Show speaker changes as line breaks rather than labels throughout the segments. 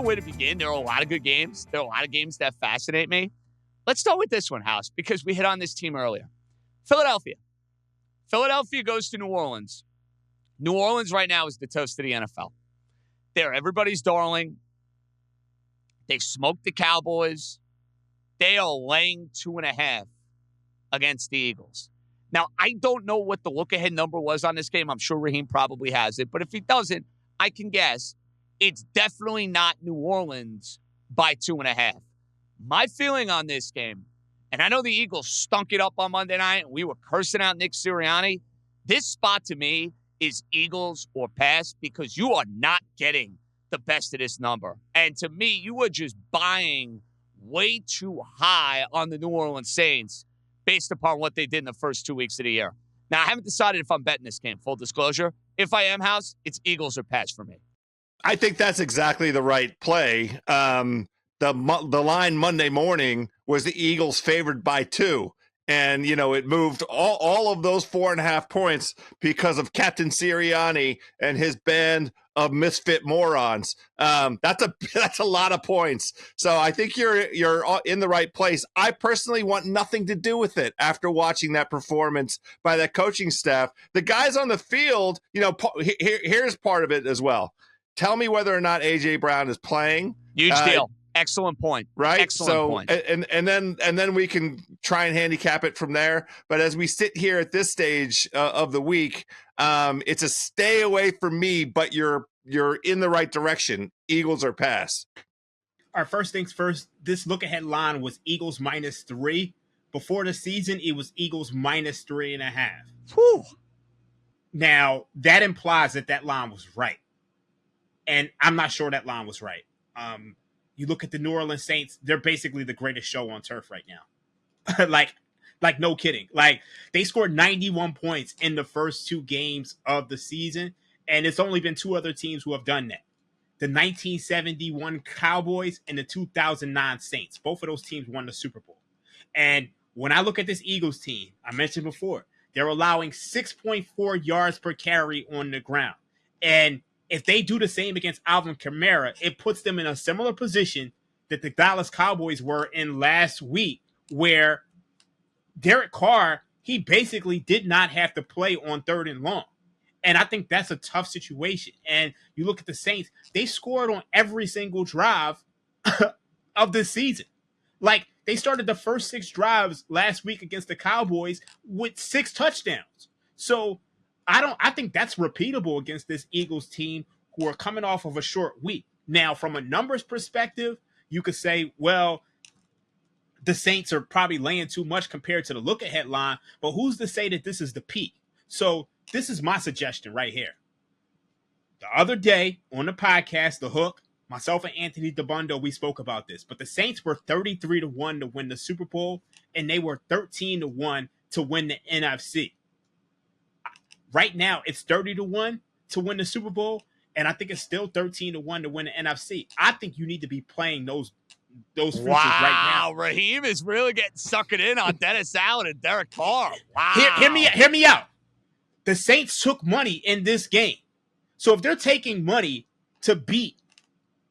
way to begin. There are a lot of good games. There are a lot of games that fascinate me. Let's start with this one, House, because we hit on this team earlier. Philadelphia. Philadelphia goes to New Orleans. New Orleans right now is the toast of the NFL. They're everybody's darling. They smoked the Cowboys. They are laying 2.5 against the Eagles. Now, I don't know what the look-ahead number was on this game. I'm sure Raheem probably has it. But if he doesn't, I can guess it's definitely not New Orleans by 2.5. My feeling on this game, and I know the Eagles stunk it up on Monday night, and we were cursing out Nick Sirianni. This spot to me is Eagles or pass because you are not getting the best of this number. And to me, you are just buying way too high on the New Orleans Saints based upon what they did in the first 2 weeks of the year. Now, I haven't decided if I'm betting this game, full disclosure. If I am, House, it's Eagles or pass for me.
I think that's exactly the right play. The line Monday morning was the Eagles favored by 2. And, it moved all of those 4.5 points because of Captain Sirianni and his band of misfit morons. That's a lot of points. So I think you're in the right place. I personally want nothing to do with it after watching that performance by that coaching staff. The guys on the field, here's part of it as well. Tell me whether or not A.J. Brown is playing.
Huge deal. Excellent point.
Right?
Excellent point.
And then we can try and handicap it from there. But as we sit here at this stage of the week, it's a stay away from me, but you're in the right direction. Eagles or pass.
All right, first things first, this look-ahead line was Eagles -3. Before the season, it was Eagles -3.5.
Whew.
Now, that implies that line was right. And I'm not sure that line was right. You look at the New Orleans Saints, they're basically the greatest show on turf right now. like no kidding. Like, they scored 91 points in the first 2 games of the season, and it's only been 2 other teams who have done that. The 1971 Cowboys and the 2009 Saints. Both of those teams won the Super Bowl. And when I look at this Eagles team, I mentioned before, they're allowing 6.4 yards per carry on the ground. And if they do the same against Alvin Kamara, it puts them in a similar position that the Dallas Cowboys were in last week, where Derek Carr, he basically did not have to play on 3rd and long. And I think that's a tough situation. And you look at the Saints, they scored on every single drive of the season. Like, they started the first 6 drives last week against the Cowboys with 6 touchdowns. So I think that's repeatable against this Eagles team who are coming off of a short week. Now, from a numbers perspective, you could say, well, the Saints are probably laying too much compared to the look-ahead line, but who's to say that this is the peak? So this is my suggestion right here. The other day on the podcast, The Hook, myself and Anthony DeBundo, we spoke about this, but the Saints were 33-1 to win the Super Bowl, and they were 13-1 to win the NFC. Right now, it's 30-1 to win the Super Bowl, and I think it's still 13-1 to win the NFC. I think you need to be playing those futures right now.
Wow, Raheem is really getting suckered in on Dennis Allen and Derek Carr. Wow.
Hear me out. The Saints took money in this game. So if they're taking money to beat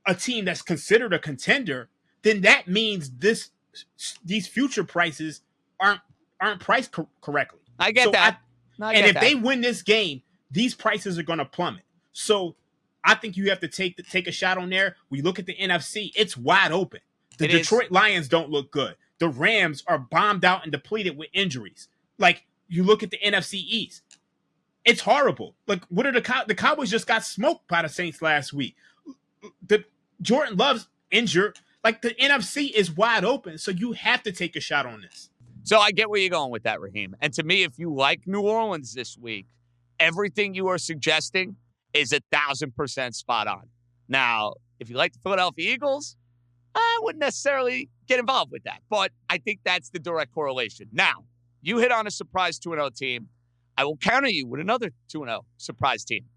a team that's considered a contender, then that means these future prices aren't priced correctly.
I get that.
If they win this game, these prices are going to plummet. So I think you have to take a shot on there. We look at the NFC, it's wide open. The Detroit Lions don't look good. The Rams are bombed out and depleted with injuries. Like, you look at the NFC East, it's horrible. Like, what are the Cowboys just got smoked by the Saints last week. The Jordan Love's injured. Like, the NFC is wide open, so you have to take a shot on this.
So I get where you're going with that, Raheem. And to me, if you like New Orleans this week, everything you are suggesting is 1,000% spot on. Now, if you like the Philadelphia Eagles, I wouldn't necessarily get involved with that. But I think that's the direct correlation. Now, you hit on a surprise 2-0 team. I will counter you with another 2-0 surprise team.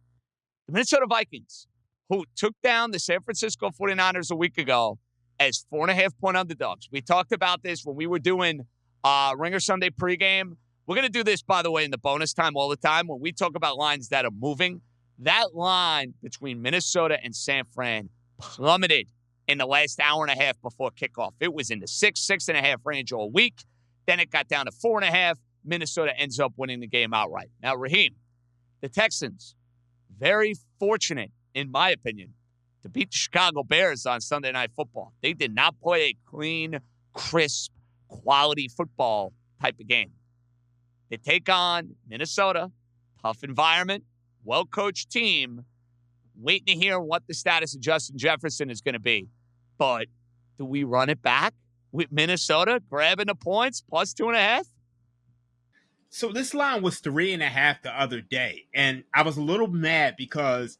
The Minnesota Vikings, who took down the San Francisco 49ers a week ago as 4.5-point underdogs. We talked about this when we were doing Ringer Sunday pregame. We're going to do this, by the way, in the bonus time all the time. When we talk about lines that are moving, that line between Minnesota and San Fran plummeted in the last hour and a half before kickoff. It was in the 6.5 range all week. Then it got down to 4.5. Minnesota ends up winning the game outright. Now, Raheem, the Texans, very fortunate, in my opinion, to beat the Chicago Bears on Sunday Night Football. They did not play a clean, crisp, quality football type of game. They take on Minnesota, tough environment, well-coached team, waiting to hear what the status of Justin Jefferson is going to be. But do we run it back with Minnesota grabbing the points plus 2.5?
So this line was 3.5 the other day, and I was a little mad because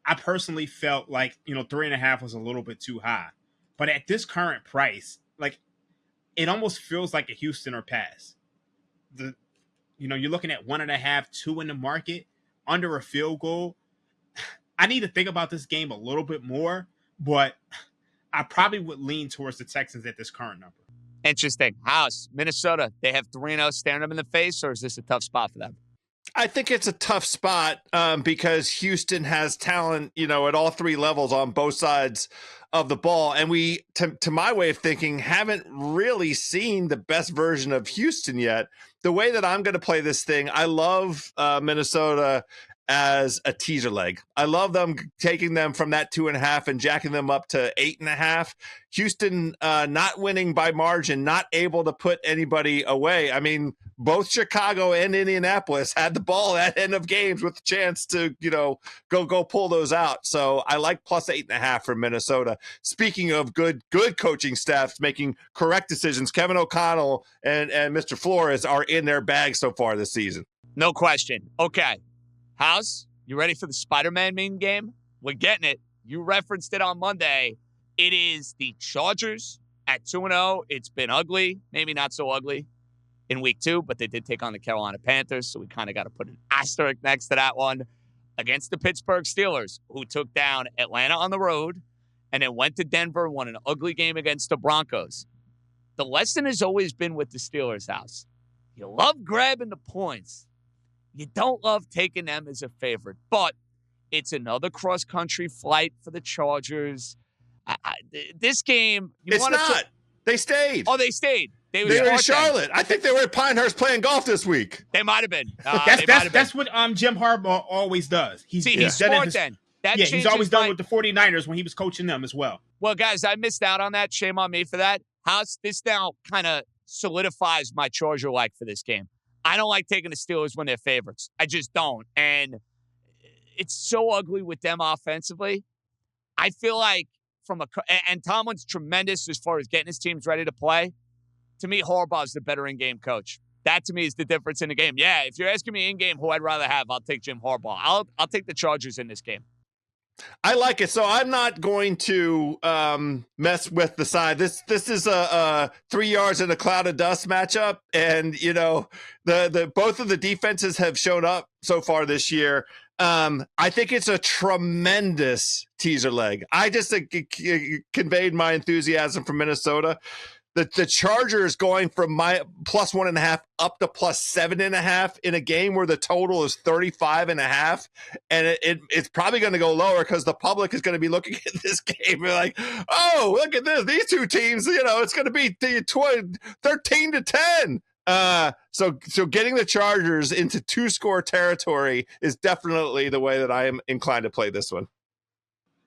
I personally felt like, 3.5 was a little bit too high. But at this current price, it almost feels like a Houston or pass. You're looking at 1.5, 2 in the market, under a field goal. I need to think about this game a little bit more, but I probably would lean towards the Texans at this current number.
Interesting. House, Minnesota, they have 3-0 staring them in the face, or is this a tough spot for them?
I think it's a tough spot because Houston has talent, at all three levels on both sides of the ball. And we, to my way of thinking, haven't really seen the best version of Houston yet. The way that I'm going to play this thing, I love Minnesota as a teaser leg. I love them taking them from that 2.5 and jacking them up to 8.5. Houston not winning by margin, not able to put anybody away. I mean, both Chicago and Indianapolis had the ball at end of games with the chance to, go pull those out. So I like plus 8.5 for Minnesota. Speaking of good coaching staffs making correct decisions, Kevin O'Connell and Mr. Flores are in their bag so far this season.
No question. Okay. House, you ready for the Spider-Man meme game? We're getting it. You referenced it on Monday. It is the Chargers at 2-0. It's been ugly, maybe not so ugly in week 2, but they did take on the Carolina Panthers, so we kind of got to put an asterisk next to that one. Against the Pittsburgh Steelers, who took down Atlanta on the road and then went to Denver and won an ugly game against the Broncos. The lesson has always been with the Steelers, House. You love grabbing the points. You don't love taking them as a favorite, but it's another cross-country flight for the Chargers. This game...
It's not. They stayed.
Oh, they stayed. They were
in Charlotte. I think they were at Pinehurst playing golf this week.
They might have been.
That's what Jim Harbaugh always does.
He's smart then.
He's always done with the 49ers when he was coaching them as well.
Well, guys, I missed out on that. Shame on me for that. House, this now kind of solidifies my Charger-like for this game. I don't like taking the Steelers when they're favorites. I just don't. And it's so ugly with them offensively. I feel like and Tomlin's tremendous as far as getting his teams ready to play. To me, Harbaugh's the better in-game coach. That, to me, is the difference in the game. Yeah, if you're asking me in-game who I'd rather have, I'll take Jim Harbaugh. I'll take the Chargers in this game.
I like it. So I'm not going to mess with the side. This is a 3 yards in a cloud of dust matchup, and the both of the defenses have shown up so far this year. I think it's a tremendous teaser leg. I just conveyed my enthusiasm for Minnesota. The Chargers going from my plus 1.5 up to plus 7.5 in a game where the total is 35.5, and it's probably going to go lower because the public is going to be looking at this game and like, oh, look at this, these two teams, it's going to be 13-10. So getting the Chargers into 2-score territory is definitely the way that I am inclined to play this one.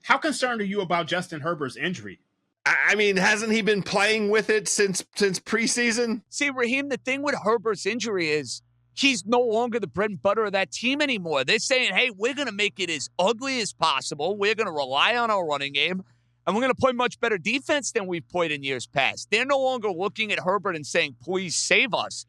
How concerned are you about Justin Herbert's injury?
I mean, hasn't he been playing with it since preseason?
See, Raheem, the thing with Herbert's injury is he's no longer the bread and butter of that team anymore. They're saying, hey, we're going to make it as ugly as possible. We're going to rely on our running game, and we're going to play much better defense than we've played in years past. They're no longer looking at Herbert and saying, please save us.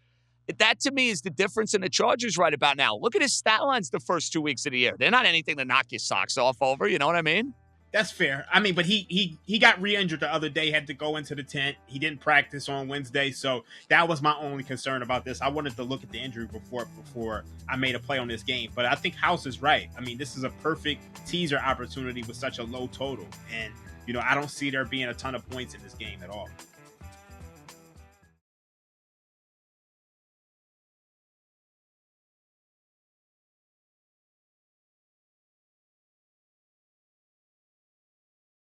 That, to me, is the difference in the Chargers right about now. Look at his stat lines the first 2 weeks of the year. They're not anything to knock your socks off over. You know what I mean?
That's fair. I mean, but he got re-injured the other day, had to go into the tent. He didn't practice on Wednesday, so that was my only concern about this. I wanted to look at the injury before I made a play on this game. But I think House is right. I mean, this is a perfect teaser opportunity with such a low total. And, I don't see there being a ton of points in this game at all.